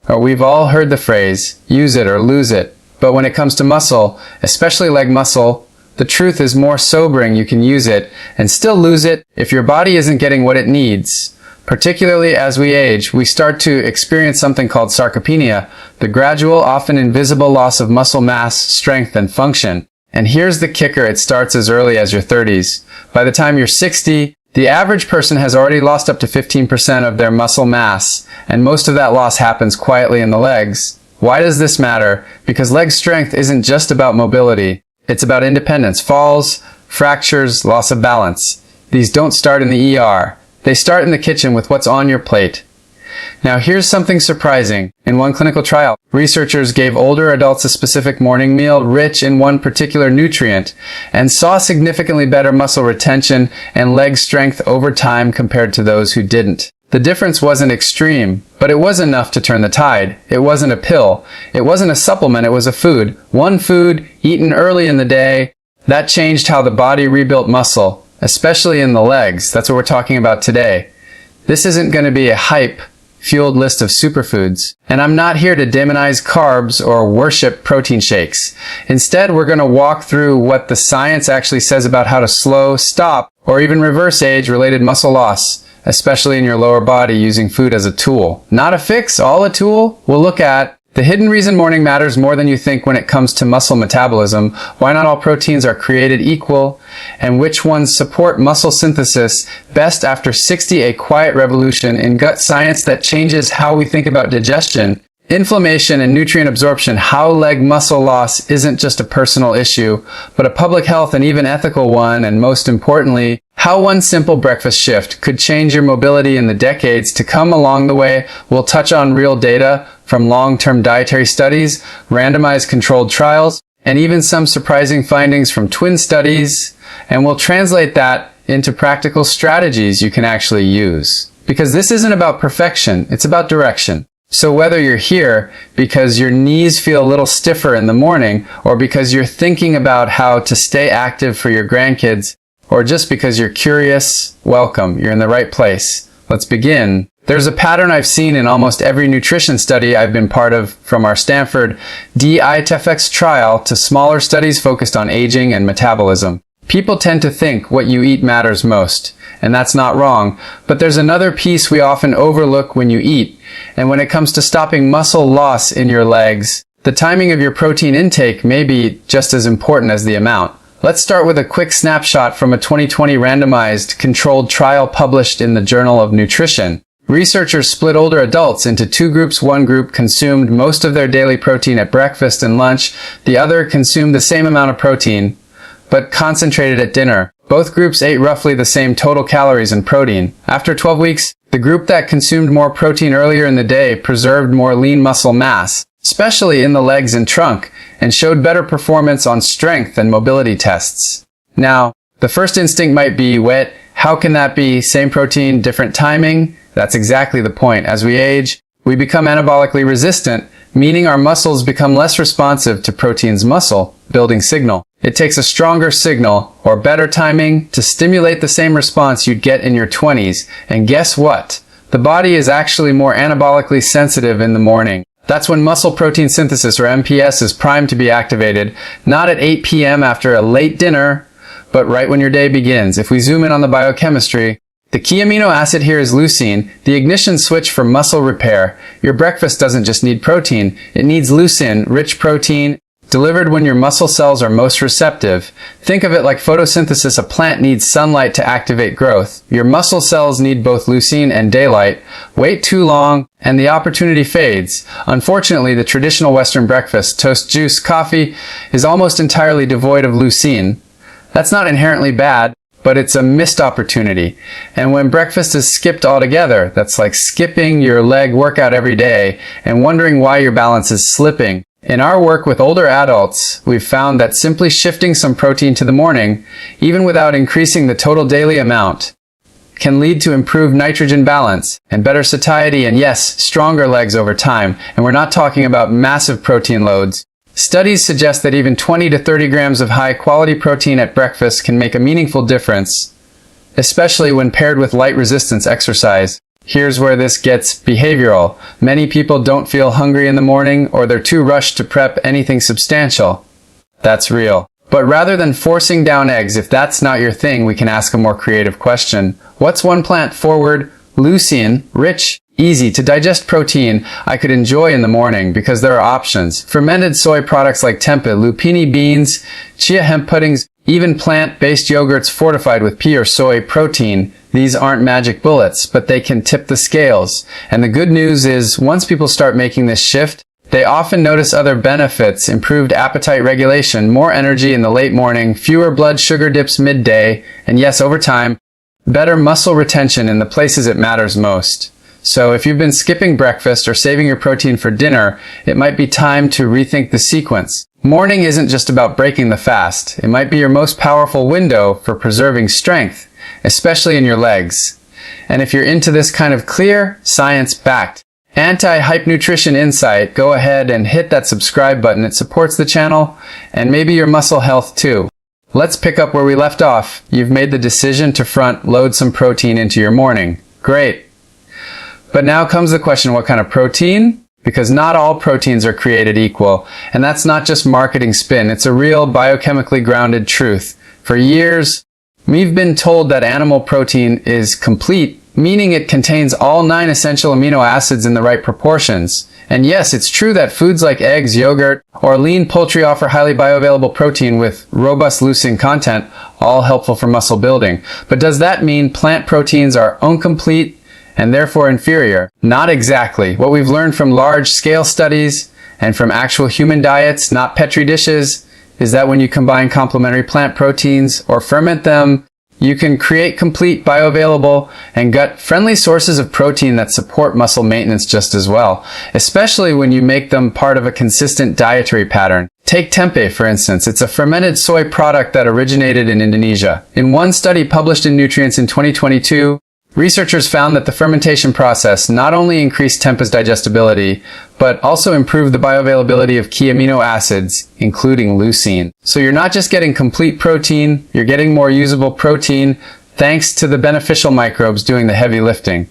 We've all heard the phrase, use it or lose it. But when it comes to muscle, especially leg muscle, the truth is more sobering. You can use it and still lose it if your body isn't getting what it needs. Particularly as we age, we start to experience something called sarcopenia, the gradual, often invisible loss of muscle mass, strength, and function. And here's the kicker, it starts as early as your 30s. By the time you're 60, the average person has already lost up to 15% of their muscle mass, and most of that loss happens quietly in the legs. Why does this matter? Because leg strength isn't just about mobility. It's about independence. Falls, fractures, loss of balance. These don't start in the ER. They start in the kitchen with what's on your plate. Now here's something surprising. In one clinical trial, researchers gave older adults a specific morning meal rich in one particular nutrient and saw significantly better muscle retention and leg strength over time compared to those who didn't. The difference wasn't extreme, but it was enough to turn the tide. It wasn't a pill. It wasn't a supplement. It was a food. One food, eaten early in the day, that changed how the body rebuilt muscle, especially in the legs. That's what we're talking about today. This isn't going to be a hype-fueled list of superfoods. And I'm not here to demonize carbs or worship protein shakes. Instead, we're going to walk through what the science actually says about how to slow, stop, or even reverse age-related muscle loss, especially in your lower body, using food as a tool. Not a fix, all a tool. We'll look at the hidden reason morning matters more than you think when it comes to muscle metabolism, why not all proteins are created equal, and which ones support muscle synthesis best after 60, a quiet revolution in gut science that changes how we think about digestion, inflammation, and nutrient absorption, how leg muscle loss isn't just a personal issue, but a public health and even ethical one, and most importantly, how one simple breakfast shift could change your mobility in the decades to come along the way. We'll touch on real data from long-term dietary studies, randomized controlled trials, and even some surprising findings from twin studies, and we'll translate that into practical strategies you can actually use. Because this isn't about perfection, it's about direction. So whether you're here because your knees feel a little stiffer in the morning, or because you're thinking about how to stay active for your grandkids, or just because you're curious, welcome, you're in the right place. Let's begin. There's a pattern I've seen in almost every nutrition study I've been part of, from our Stanford DITFX trial to smaller studies focused on aging and metabolism. People tend to think what you eat matters most, and that's not wrong, but there's another piece we often overlook when you eat, and when it comes to stopping muscle loss in your legs, the timing of your protein intake may be just as important as the amount. Let's start with a quick snapshot from a 2020 randomized controlled trial published in the Journal of Nutrition. Researchers split older adults into two groups. One group consumed most of their daily protein at breakfast and lunch. The other consumed the same amount of protein, but concentrated at dinner. Both groups ate roughly the same total calories and protein. After 12 weeks, the group that consumed more protein earlier in the day preserved more lean muscle mass, especially in the legs and trunk, and showed better performance on strength and mobility tests. Now, the first instinct might be, wait, how can that be? Same protein, different timing? That's exactly the point. As we age, we become anabolically resistant, meaning our muscles become less responsive to protein's muscle building signal. It takes a stronger signal, or better timing, to stimulate the same response you'd get in your 20s. And guess what? The body is actually more anabolically sensitive in the morning. That's when muscle protein synthesis, or MPS, is primed to be activated, not at 8 p.m. after a late dinner, but right when your day begins. If we zoom in on the biochemistry, the key amino acid here is leucine, the ignition switch for muscle repair. Your breakfast doesn't just need protein, it needs leucine, rich protein, delivered when your muscle cells are most receptive. Think of it like photosynthesis. A plant needs sunlight to activate growth. Your muscle cells need both leucine and daylight. Wait too long, and the opportunity fades. Unfortunately, the traditional Western breakfast, toast, juice, coffee, is almost entirely devoid of leucine. That's not inherently bad, but it's a missed opportunity. And when breakfast is skipped altogether, that's like skipping your leg workout every day and wondering why your balance is slipping. In our work with older adults, we've found that simply shifting some protein to the morning, even without increasing the total daily amount, can lead to improved nitrogen balance and better satiety and, yes, stronger legs over time. And we're not talking about massive protein loads. Studies suggest that even 20 to 30 grams of high-quality protein at breakfast can make a meaningful difference, especially when paired with light resistance exercise. Here's where this gets behavioral. Many people don't feel hungry in the morning, or they're too rushed to prep anything substantial. That's real. But rather than forcing down eggs, if that's not your thing, we can ask a more creative question. What's one plant-forward, leucine-rich, easy to digest protein I could enjoy in the morning? Because there are options. Fermented soy products like tempeh, lupini beans, chia hemp puddings, even plant-based yogurts fortified with pea or soy protein. These aren't magic bullets, but they can tip the scales. And the good news is, once people start making this shift, they often notice other benefits: improved appetite regulation, more energy in the late morning, fewer blood sugar dips midday, and yes, over time, better muscle retention in the places it matters most. So if you've been skipping breakfast or saving your protein for dinner, it might be time to rethink the sequence. Morning isn't just about breaking the fast. It might be your most powerful window for preserving strength, especially in your legs. And if you're into this kind of clear, science-backed, anti-hype nutrition insight, go ahead and hit that subscribe button. It supports the channel and maybe your muscle health too. Let's pick up where we left off. You've made the decision to front load some protein into your morning. Great. But now comes the question, what kind of protein? Because not all proteins are created equal. And that's not just marketing spin. It's a real biochemically grounded truth. For years, we've been told that animal protein is complete, meaning it contains all 9 essential amino acids in the right proportions. And yes, it's true that foods like eggs, yogurt, or lean poultry offer highly bioavailable protein with robust leucine content, all helpful for muscle building. But does that mean plant proteins are incomplete and therefore inferior? Not exactly. What we've learned from large-scale studies and from actual human diets, not Petri dishes, is that when you combine complementary plant proteins or ferment them, you can create complete, bioavailable, and gut-friendly sources of protein that support muscle maintenance just as well, especially when you make them part of a consistent dietary pattern. Take tempeh, for instance. It's a fermented soy product that originated in Indonesia. In one study published in Nutrients in 2022, researchers found that the fermentation process not only increased tempeh's digestibility, but also improved the bioavailability of key amino acids, including leucine. So you're not just getting complete protein, you're getting more usable protein thanks to the beneficial microbes doing the heavy lifting.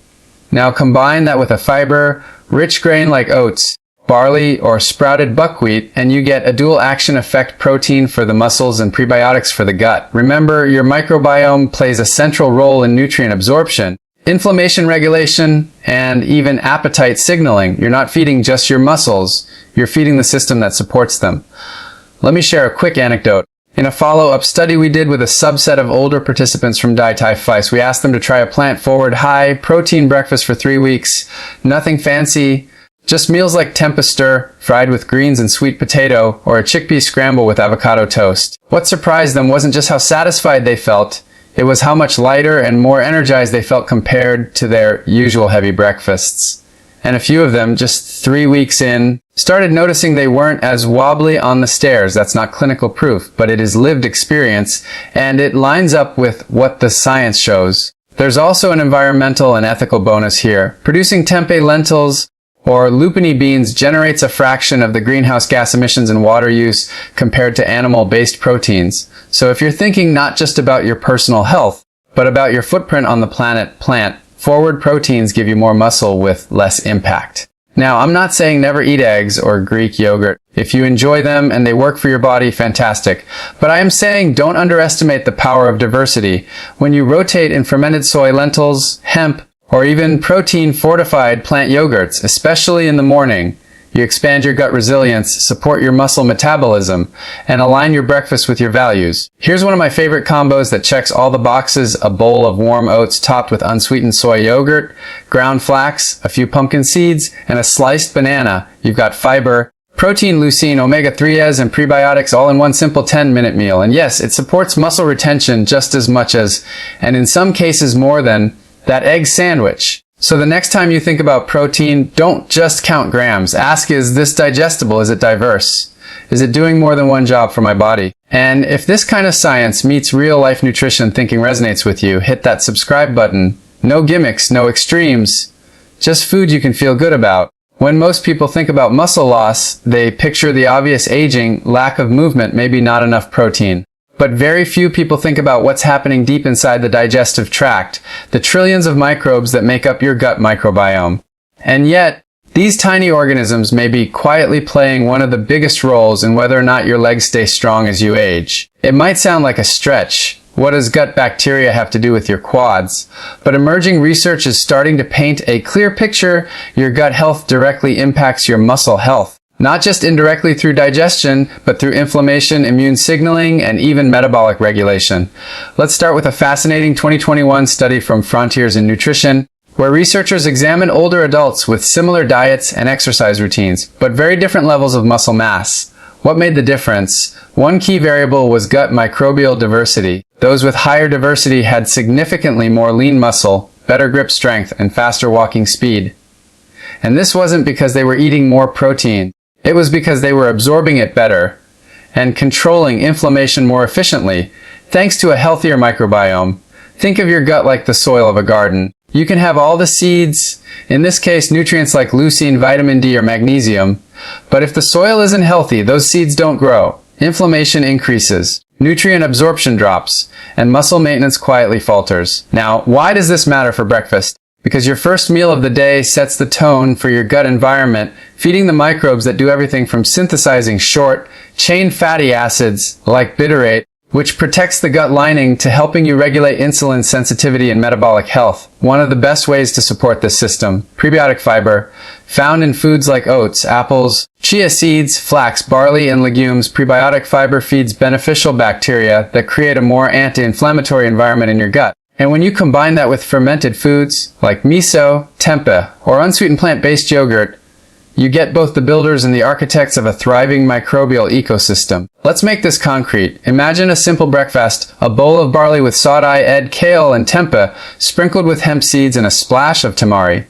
Now combine that with a fiber-rich grain like oats, barley, or sprouted buckwheat, and you get a dual action effect: protein for the muscles and prebiotics for the gut. Remember, your microbiome plays a central role in nutrient absorption, inflammation regulation, and even appetite signaling. You're not feeding just your muscles, you're feeding the system that supports them. Let me share a quick anecdote. In a follow-up study we did with a subset of older participants from Dai Tai Fice, we asked them to try a plant-forward, high-protein breakfast for 3 weeks. Nothing fancy, just meals like tempeh stir, fried with greens and sweet potato, or a chickpea scramble with avocado toast. What surprised them wasn't just how satisfied they felt, it was how much lighter and more energized they felt compared to their usual heavy breakfasts. And a few of them, just 3 weeks in, started noticing they weren't as wobbly on the stairs. That's not clinical proof, but it is lived experience, and it lines up with what the science shows. There's also an environmental and ethical bonus here. Producing tempeh lentils or lupini beans generates a fraction of the greenhouse gas emissions and water use compared to animal-based proteins. So if you're thinking not just about your personal health, but about your footprint on the planet, plant-forward proteins give you more muscle with less impact. Now, I'm not saying never eat eggs or Greek yogurt. If you enjoy them and they work for your body, fantastic. But I am saying don't underestimate the power of diversity. When you rotate in fermented soy, lentils, hemp, or even protein-fortified plant yogurts, especially in the morning, you expand your gut resilience, support your muscle metabolism, and align your breakfast with your values. Here's one of my favorite combos that checks all the boxes: a bowl of warm oats topped with unsweetened soy yogurt, ground flax, a few pumpkin seeds, and a sliced banana. You've got fiber, protein, leucine, omega-3s, and prebiotics all in one simple 10-minute meal. And yes, it supports muscle retention just as much as, and in some cases more than, that egg sandwich. So the next time you think about protein, don't just count grams. Ask, is this digestible? Is it diverse? Is it doing more than one job for my body? And if this kind of science meets real-life nutrition thinking resonates with you, hit that subscribe button. No gimmicks, no extremes. Just food you can feel good about. When most people think about muscle loss, they picture the obvious: aging, lack of movement, maybe not enough protein. But very few people think about what's happening deep inside the digestive tract, the trillions of microbes that make up your gut microbiome. And yet, these tiny organisms may be quietly playing one of the biggest roles in whether or not your legs stay strong as you age. It might sound like a stretch. What does gut bacteria have to do with your quads? But emerging research is starting to paint a clear picture. Your gut health directly impacts your muscle health. Not just indirectly through digestion, but through inflammation, immune signaling, and even metabolic regulation. Let's start with a fascinating 2021 study from Frontiers in Nutrition, where researchers examined older adults with similar diets and exercise routines, but very different levels of muscle mass. What made the difference? One key variable was gut microbial diversity. Those with higher diversity had significantly more lean muscle, better grip strength, and faster walking speed. And this wasn't because they were eating more protein. It was because they were absorbing it better and controlling inflammation more efficiently, thanks to a healthier microbiome. Think of your gut like the soil of a garden. You can have all the seeds, in this case nutrients like leucine, vitamin D, or magnesium, but if the soil isn't healthy, those seeds don't grow. Inflammation increases, nutrient absorption drops, and muscle maintenance quietly falters. Now, why does this matter for breakfast? Because your first meal of the day sets the tone for your gut environment, feeding the microbes that do everything from synthesizing short-chain fatty acids like butyrate, which protects the gut lining, to helping you regulate insulin sensitivity and metabolic health. One of the best ways to support this system, prebiotic fiber, found in foods like oats, apples, chia seeds, flax, barley, and legumes. Prebiotic fiber feeds beneficial bacteria that create a more anti-inflammatory environment in your gut. And when you combine that with fermented foods like miso, tempeh, or unsweetened plant-based yogurt, you get both the builders and the architects of a thriving microbial ecosystem. Let's make this concrete. Imagine a simple breakfast, a bowl of barley with sodai, ed, kale, and tempeh, sprinkled with hemp seeds and a splash of tamari.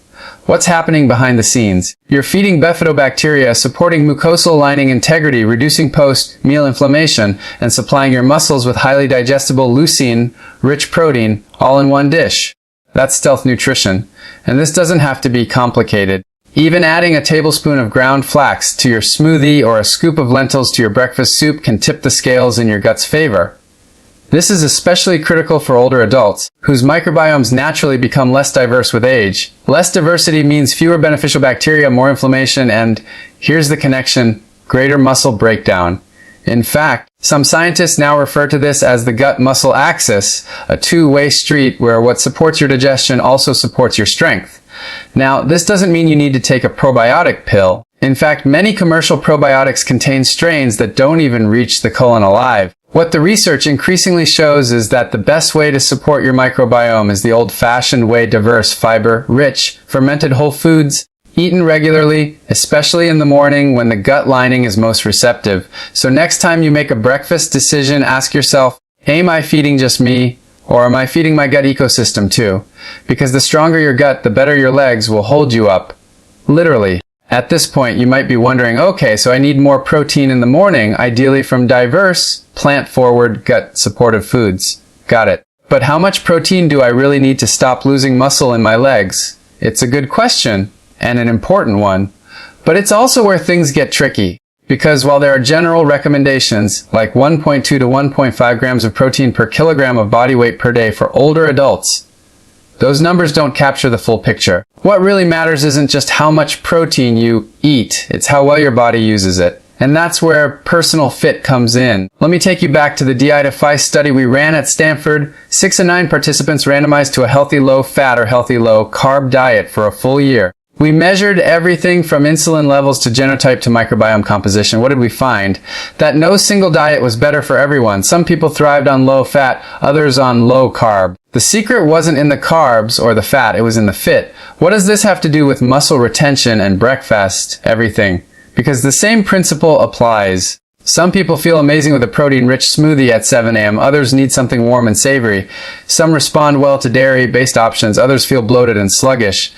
What's happening behind the scenes? You're feeding bifidobacteria, supporting mucosal lining integrity, reducing post-meal inflammation, and supplying your muscles with highly digestible leucine-rich protein, all in one dish. That's stealth nutrition. And this doesn't have to be complicated. Even adding a tablespoon of ground flax to your smoothie or a scoop of lentils to your breakfast soup can tip the scales in your gut's favor. This is especially critical for older adults, whose microbiomes naturally become less diverse with age. Less diversity means fewer beneficial bacteria, more inflammation, and, here's the connection, greater muscle breakdown. In fact, some scientists now refer to this as the gut-muscle axis, a two-way street where what supports your digestion also supports your strength. Now, this doesn't mean you need to take a probiotic pill. In fact, many commercial probiotics contain strains that don't even reach the colon alive. What the research increasingly shows is that the best way to support your microbiome is the old-fashioned way: diverse, fiber-rich, fermented whole foods, eaten regularly, especially in the morning when the gut lining is most receptive. So next time you make a breakfast decision, ask yourself, am I feeding just me? Or am I feeding my gut ecosystem too? Because the stronger your gut, the better your legs will hold you up. Literally. At this point, you might be wondering, okay, so I need more protein in the morning, ideally from diverse, plant-forward, gut-supportive foods. Got it. But how much protein do I really need to stop losing muscle in my legs? It's a good question, and an important one. But it's also where things get tricky. Because while there are general recommendations, like 1.2 to 1.5 grams of protein per kilogram of body weight per day for older adults, those numbers don't capture the full picture. What really matters isn't just how much protein you eat, it's how well your body uses it. And that's where personal fit comes in. Let me take you back to the DI-to-FI study we ran at Stanford. 6 of 9 participants randomized to a healthy low-fat or healthy low-carb diet for a full year. We measured everything from insulin levels to genotype to microbiome composition. What did we find? That no single diet was better for everyone. Some people thrived on low fat, others on low carb. The secret wasn't in the carbs or the fat, it was in the fit. What does this have to do with muscle retention and breakfast? Everything. Because the same principle applies. Some people feel amazing with a protein-rich smoothie at 7 a.m. Others need something warm and savory. Some respond well to dairy-based options. Others feel bloated and sluggish.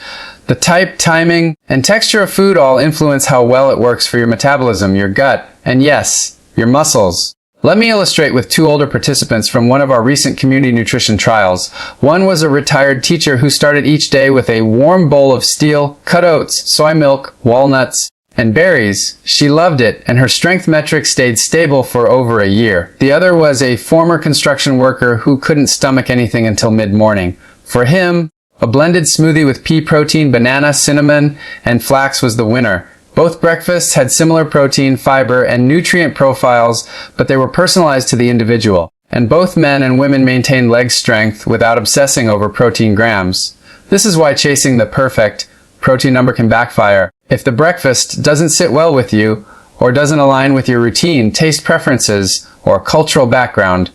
The type, timing, and texture of food all influence how well it works for your metabolism, your gut, and yes, your muscles. Let me illustrate with 2 older participants from one of our recent community nutrition trials. One was a retired teacher who started each day with a warm bowl of steel, cut oats, soy milk, walnuts, And berries. She loved it, and her strength metric stayed stable for over a year. The other was a former construction worker who couldn't stomach anything until mid-morning. For him, a blended smoothie with pea protein, banana, cinnamon, and flax was the winner. Both breakfasts had similar protein, fiber, and nutrient profiles, but they were personalized to the individual. And both men and women maintained leg strength without obsessing over protein grams. This is why chasing the perfect protein number can backfire. If the breakfast doesn't sit well with you, or doesn't align with your routine, taste preferences, or cultural background,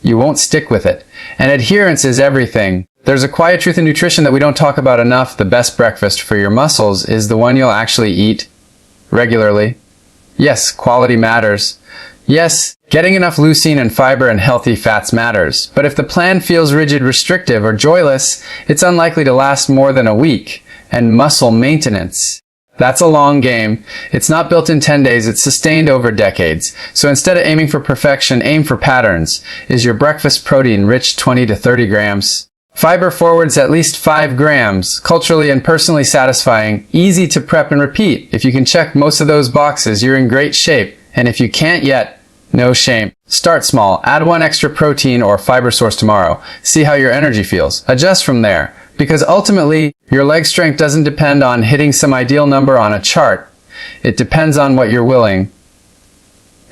you won't stick with it. And adherence is everything. There's a quiet truth in nutrition that we don't talk about enough. The best breakfast for your muscles is the one you'll actually eat regularly. Yes, quality matters. Yes, getting enough leucine and fiber and healthy fats matters. But if the plan feels rigid, restrictive, or joyless, it's unlikely to last more than a week. And muscle maintenance. That's a long game. It's not built in 10 days, it's sustained over decades. So instead of aiming for perfection, aim for patterns. Is your breakfast protein rich 20 to 30 grams? Fiber forwards at least 5 grams, culturally and personally satisfying, easy to prep and repeat. If you can check most of those boxes, you're in great shape. And if you can't yet, no shame. Start small, add 1 extra protein or fiber source tomorrow. See how your energy feels. Adjust from there. Because ultimately, your leg strength doesn't depend on hitting some ideal number on a chart. It depends on what you're willing.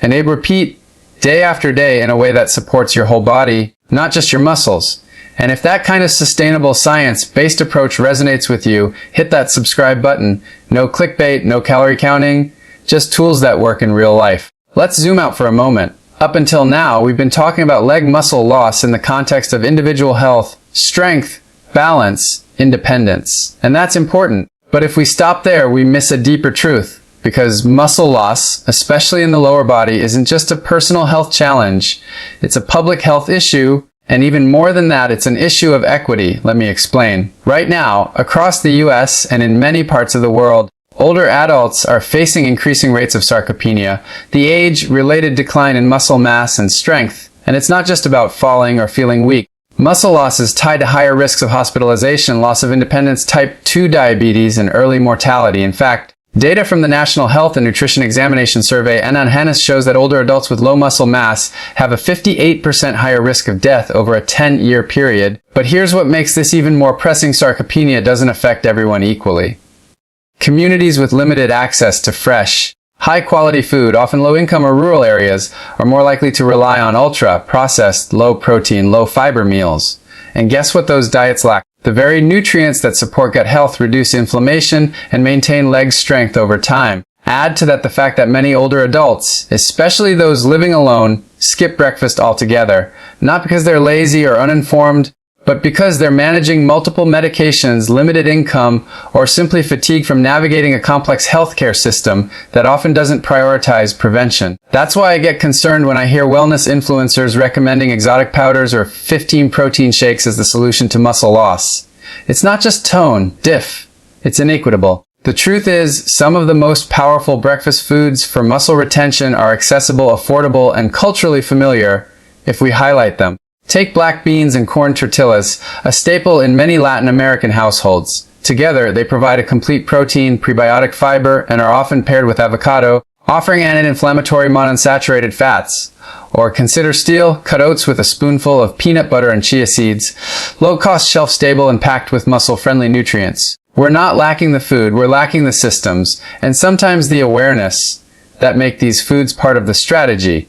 And repeat day after day in a way that supports your whole body, not just your muscles. And if that kind of sustainable science-based approach resonates with you, hit that subscribe button. No clickbait, no calorie counting, just tools that work in real life. Let's zoom out for a moment. Up until now, we've been talking about leg muscle loss in the context of individual health, strength, balance, independence. And that's important. But if we stop there, we miss a deeper truth. Because muscle loss, especially in the lower body, isn't just a personal health challenge. It's a public health issue. And even more than that, it's an issue of equity. Let me explain. Right now, across the US and in many parts of the world, older adults are facing increasing rates of sarcopenia, the age-related decline in muscle mass and strength. And it's not just about falling or feeling weak. Muscle loss is tied to higher risks of hospitalization, loss of independence, type 2 diabetes, and early mortality. In fact, data from the National Health and Nutrition Examination Survey (NHS) shows that older adults with low muscle mass have a 58% higher risk of death over a 10-year period. But here's what makes this even more pressing: sarcopenia doesn't affect everyone equally. Communities with limited access to fresh, high-quality food, often low-income or rural areas, are more likely to rely on ultra-processed, low-protein, low-fiber meals. And guess what those diets lack? The very nutrients that support gut health, reduce inflammation, and maintain leg strength over time. Add to that the fact that many older adults, especially those living alone, skip breakfast altogether, not because they're lazy or uninformed, but because they're managing multiple medications, limited income, or simply fatigue from navigating a complex healthcare system that often doesn't prioritize prevention. That's why I get concerned when I hear wellness influencers recommending exotic powders or 15 protein shakes as the solution to muscle loss. It's not just tone, it's inequitable. The truth is, some of the most powerful breakfast foods for muscle retention are accessible, affordable, and culturally familiar if we highlight them. Take black beans and corn tortillas, a staple in many Latin American households. Together, they provide a complete protein, prebiotic fiber, and are often paired with avocado, offering anti-inflammatory monounsaturated fats. Or consider steel-cut oats with a spoonful of peanut butter and chia seeds, low-cost, shelf-stable, and packed with muscle-friendly nutrients. We're not lacking the food, we're lacking the systems, and sometimes the awareness that make these foods part of the strategy.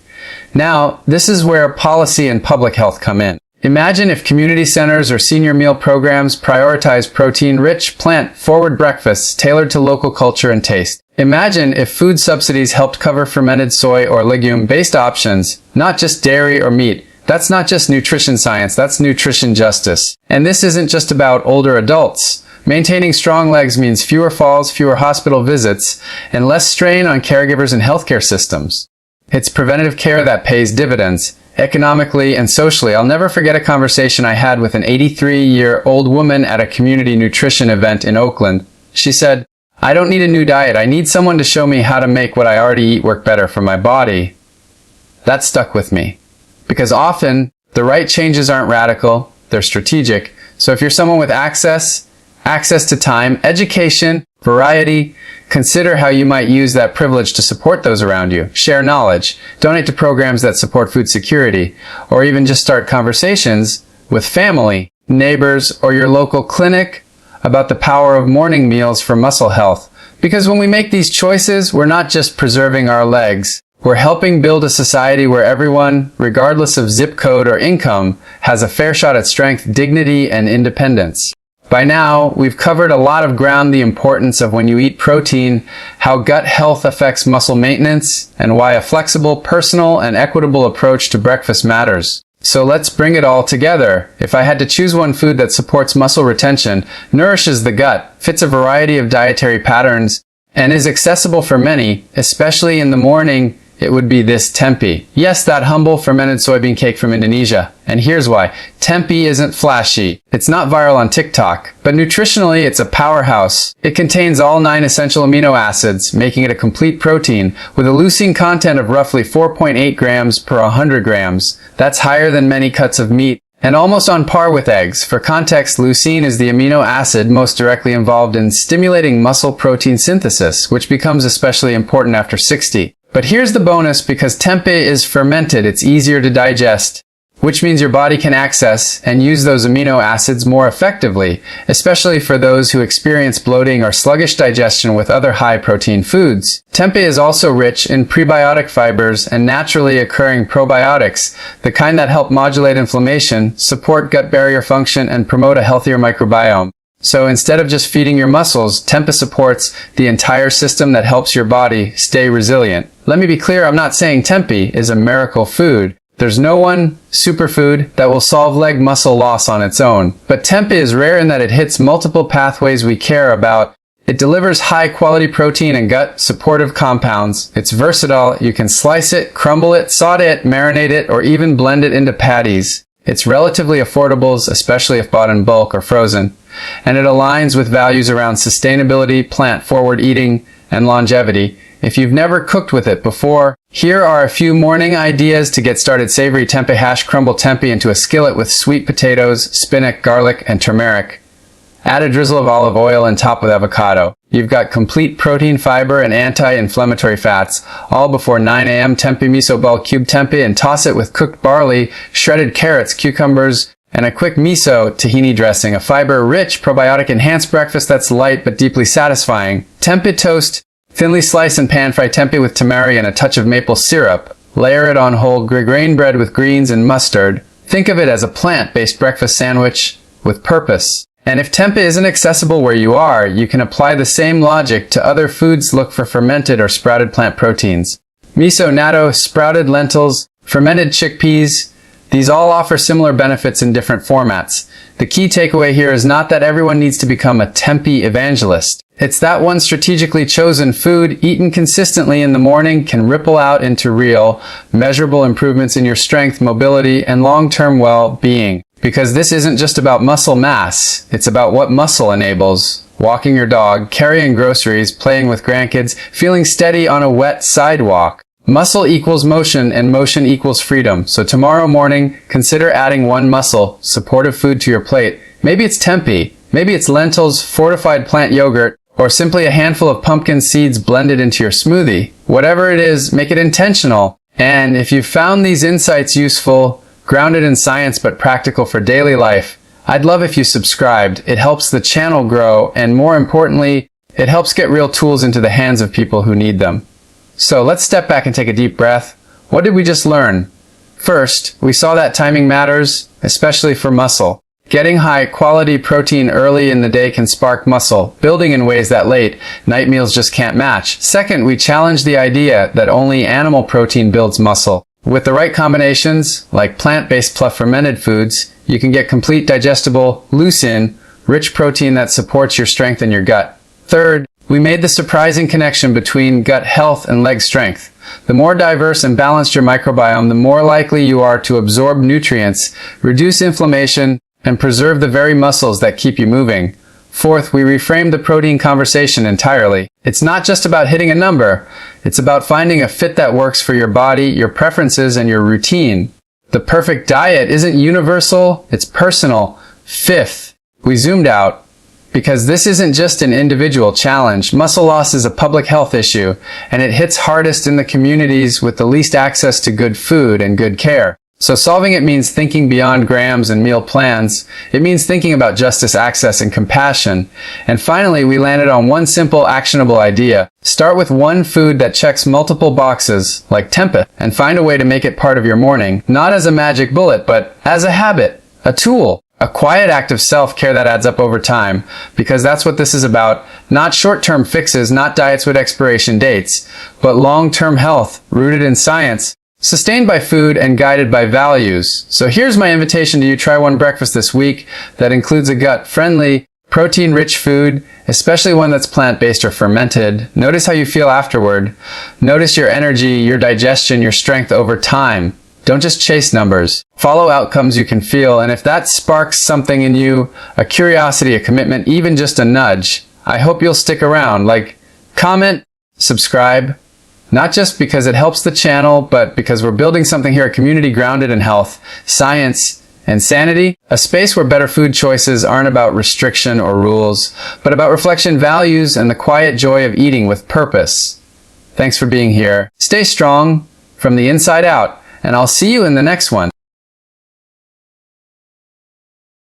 Now, this is where policy and public health come in. Imagine if community centers or senior meal programs prioritize protein-rich, plant-forward breakfasts tailored to local culture and taste. Imagine if food subsidies helped cover fermented soy or legume-based options, not just dairy or meat. That's not just nutrition science, that's nutrition justice. And this isn't just about older adults. Maintaining strong legs means fewer falls, fewer hospital visits, and less strain on caregivers and healthcare systems. It's preventative care that pays dividends, economically and socially. I'll never forget a conversation I had with an 83-year-old woman at a community nutrition event in Oakland. She said, "I don't need a new diet. I need someone to show me how to make what I already eat work better for my body." That stuck with me. Because often, the right changes aren't radical, they're strategic. So if you're someone with access to time, education, variety, Consider how you might use that privilege to support those around you, share knowledge, donate to programs that support food security, or even just start conversations with family, neighbors, or your local clinic about the power of morning meals for muscle health. Because when we make these choices, we're not just preserving our legs, we're helping build a society where everyone, regardless of zip code or income, has a fair shot at strength, dignity, and independence. By now, we've covered a lot of ground: the importance of when you eat protein, how gut health affects muscle maintenance, and why a flexible, personal, and equitable approach to breakfast matters. So let's bring it all together. If I had to choose one food that supports muscle retention, nourishes the gut, fits a variety of dietary patterns, and is accessible for many, especially in the morning, it would be this tempeh. Yes, that humble fermented soybean cake from Indonesia. And here's why. Tempeh isn't flashy. It's not viral on TikTok. But nutritionally, it's a powerhouse. It contains all 9 essential amino acids, making it a complete protein, with a leucine content of roughly 4.8 grams per 100 grams. That's higher than many cuts of meat, and almost on par with eggs. For context, leucine is the amino acid most directly involved in stimulating muscle protein synthesis, which becomes especially important after 60. But here's the bonus: because tempeh is fermented, it's easier to digest, which means your body can access and use those amino acids more effectively, especially for those who experience bloating or sluggish digestion with other high-protein foods. Tempeh is also rich in prebiotic fibers and naturally occurring probiotics, the kind that help modulate inflammation, support gut barrier function, and promote a healthier microbiome. So instead of just feeding your muscles, tempeh supports the entire system that helps your body stay resilient. Let me be clear, I'm not saying tempeh is a miracle food. There's no one superfood that will solve leg muscle loss on its own. But tempeh is rare in that it hits multiple pathways we care about. It delivers high-quality protein and gut-supportive compounds. It's versatile. You can slice it, crumble it, saute it, marinate it, or even blend it into patties. It's relatively affordable, especially if bought in bulk or frozen. And it aligns with values around sustainability, plant-forward eating, and longevity. If you've never cooked with it before, here are a few morning ideas to get started. Savory tempeh hash: crumble tempeh into a skillet with sweet potatoes, spinach, garlic, and turmeric. Add a drizzle of olive oil and top with avocado. You've got complete protein, fiber, and anti-inflammatory fats, all before 9 a.m. Tempeh miso ball: cube tempeh and toss it with cooked barley, shredded carrots, cucumbers, and a quick miso tahini dressing. A fiber-rich, probiotic-enhanced breakfast that's light but deeply satisfying. Tempeh toast: thinly slice and pan-fry tempeh with tamari and a touch of maple syrup. Layer it on whole grain bread with greens and mustard. Think of it as a plant-based breakfast sandwich with purpose. And if tempeh isn't accessible where you are, you can apply the same logic to other foods. Look for fermented or sprouted plant proteins. Miso, natto, sprouted lentils, fermented chickpeas. These all offer similar benefits in different formats. The key takeaway here is not that everyone needs to become a tempeh evangelist. It's that one strategically chosen food, eaten consistently in the morning, can ripple out into real, measurable improvements in your strength, mobility, and long-term well-being. Because this isn't just about muscle mass, it's about what muscle enables. Walking your dog, carrying groceries, playing with grandkids, feeling steady on a wet sidewalk. Muscle equals motion, and motion equals freedom. So tomorrow morning, consider adding one muscle, supportive food to your plate. Maybe it's tempeh, maybe it's lentils, fortified plant yogurt, or simply a handful of pumpkin seeds blended into your smoothie. Whatever it is, make it intentional. And if you found these insights useful, grounded in science but practical for daily life, I'd love if you subscribed. It helps the channel grow, and more importantly, it helps get real tools into the hands of people who need them. So let's step back and take a deep breath. What did we just learn? First, we saw that timing matters, especially for muscle. Getting high-quality protein early in the day can spark muscle building in ways that late night meals just can't match. Second, we challenged the idea that only animal protein builds muscle. With the right combinations, like plant-based plus fermented foods, you can get complete digestible, leucine, rich protein that supports your strength and your gut. Third, we made the surprising connection between gut health and leg strength. The more diverse and balanced your microbiome, the more likely you are to absorb nutrients, reduce inflammation, and preserve the very muscles that keep you moving. Fourth, we reframed the protein conversation entirely. It's not just about hitting a number. It's about finding a fit that works for your body, your preferences, and your routine. The perfect diet isn't universal, it's personal. Fifth, we zoomed out. Because this isn't just an individual challenge. Muscle loss is a public health issue, and it hits hardest in the communities with the least access to good food and good care. So solving it means thinking beyond grams and meal plans. It means thinking about justice, access, and compassion. And finally, we landed on one simple, actionable idea. Start with one food that checks multiple boxes, like tempeh, and find a way to make it part of your morning, not as a magic bullet, but as a habit, a tool, a quiet act of self-care that adds up over time, because that's what this is about. Not short-term fixes, not diets with expiration dates, but long-term health, rooted in science, sustained by food and guided by values. So here's my invitation to you. Try one breakfast this week that includes a gut-friendly, protein-rich food, especially one that's plant-based or fermented. Notice how you feel afterward. Notice your energy, your digestion, your strength over time. Don't just chase numbers. Follow outcomes you can feel, and if that sparks something in you, a curiosity, a commitment, even just a nudge, I hope you'll stick around. Like, comment, subscribe, not just because it helps the channel, but because we're building something here, a community grounded in health, science, and sanity. A space where better food choices aren't about restriction or rules, but about reflection, values, and the quiet joy of eating with purpose. Thanks for being here. Stay strong from the inside out, and I'll see you in the next one.